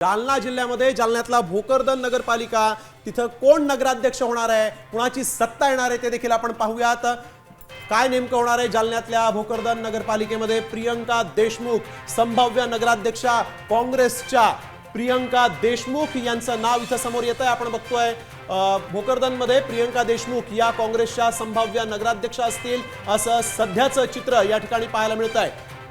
जालना जिल्ह्यामध्ये जालन्यातला भोकरदन नगरपालिका, तिथं कोण नगराध्यक्ष होणार आहे, कुणाची सत्ता येणार आहे ते देखील आपण पाहूयात। काय नेमकं होणार आहे जालन्यातल्या भोकरदन नगरपालिकेमध्ये? प्रियंका देशमुख संभाव्य नगराध्यक्षा, काँग्रेसच्या प्रियंका देशमुख यांचं नाव इथं समोर येतंय। आपण बघतोय भोकरदनमध्ये प्रियंका देशमुख या काँग्रेसच्या संभाव्य नगराध्यक्षा असतील असं सध्याचं चित्र या ठिकाणी पाहायला मिळतंय।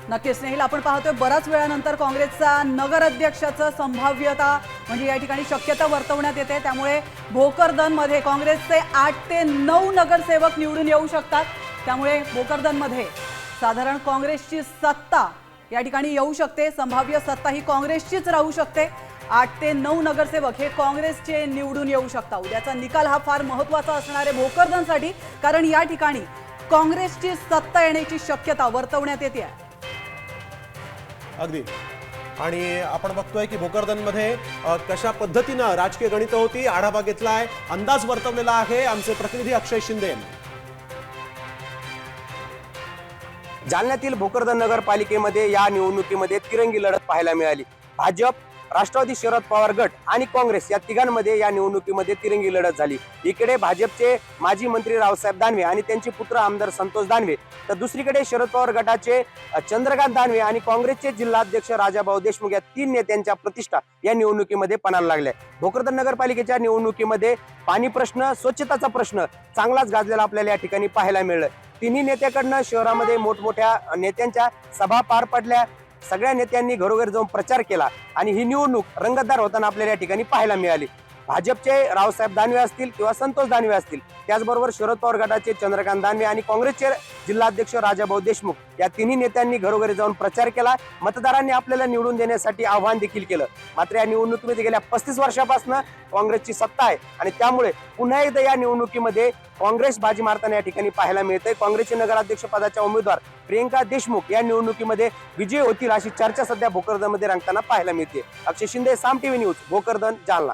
नक्कीच स्नेहिल, आपण पाहतोय बराच वेळानंतर काँग्रेसचा नगराध्यक्षाचं संभाव्यता म्हणजे या ठिकाणी शक्यता वर्तवण्यात येते। त्यामुळे भोकरदनमध्ये काँग्रेसचे 8 ते 9 नगरसेवक निवडून येऊ शकतात। त्यामुळे भोकरदनमध्ये साधारण काँग्रेसची सत्ता या ठिकाणी येऊ शकते, संभाव्य सत्ता ही काँग्रेसचीच राहू शकते। 8 ते 9 नगरसेवक हे काँग्रेसचे निवडून येऊ शकतात। उद्याचा निकाल हा फार महत्त्वाचा असणार आहे भोकरदनसाठी, कारण या ठिकाणी काँग्रेसची सत्ता येण्याची शक्यता वर्तवण्यात येते। अगदी। आणि आपण बघतोय की भोकरदनमध्ये कशा पद्धतीने राजकीय गणित होती, आढावा घेतलाय, अंदाज वर्तवलेला आहे आमचे प्रतिनिधी अक्षय शिंदे। जालन्यातील भोकरदन नगरपालिकेमध्ये या निवडणुकीमध्ये तिरंगी लढत पाहायला मिळाली। भाजप, राष्ट्रवादी शरद पवार गट आणि काँग्रेस या तिघांमध्ये या निवडणुकीमध्ये तिरंगी लढत झाली। इकडे भाजपचे माजी मंत्री रावसाहेब दानवे आणि त्यांचे पुत्र आमदार संतोष दानवे, तर दुसरीकडे शरद पवार गटाचे चंद्रकांत दानवे आणि काँग्रेसचे जिल्हाध्यक्ष राजाभाऊ देशमुख या 3 नेत्यांच्या प्रतिष्ठा या निवडणुकीमध्ये पणाला लागल्या। भोकरदन नगरपालिकेच्या निवडणुकीमध्ये पाणी प्रश्न, स्वच्छताचा प्रश्न चांगलाच गाजलेला आपल्याला या ठिकाणी पाहायला मिळालं। तिन्ही नेत्याकडनं शहरामध्ये मोठमोठ्या नेत्यांच्या सभा पार पडल्या, सगळ्या नेत्यांनी घरोघर जाऊन प्रचार केला आणि ही निवडणूक रंगतदार होताना आपल्याला या ठिकाणी पाहायला मिळाली। भाजपचे रावसाहेब दानवे असतील किंवा संतोष दानवे असतील, त्याचबरोबर शरद पवार गटाचे चंद्रकांत दानवे आणि काँग्रेसचे जिल्हाध्यक्ष राजाभाऊ देशमुख या तिन्ही नेत्यांनी घरोघरी जाऊन प्रचार केला। मतदारांनी आपल्याला निवडून देण्यासाठी आवाहन देखील केलं। मात्र या निवडणुकीमध्ये गेल्या 35 वर्षापासून काँग्रेसची सत्ता आहे आणि त्यामुळे पुन्हा एकदा या निवडणुकीमध्ये काँग्रेस बाजी मारताना या ठिकाणी पाहायला मिळते। काँग्रेसचे नगराध्यक्ष पदाच्या उमेदवार प्रियंका देशमुख या निवडणुकीमध्ये विजयी होतील अशी चर्चा सध्या भोकरदनमध्ये रंगताना पाहायला मिळते। अक्षय शिंदे, साम टीव्ही न्यूज, भोकरदन, जालना।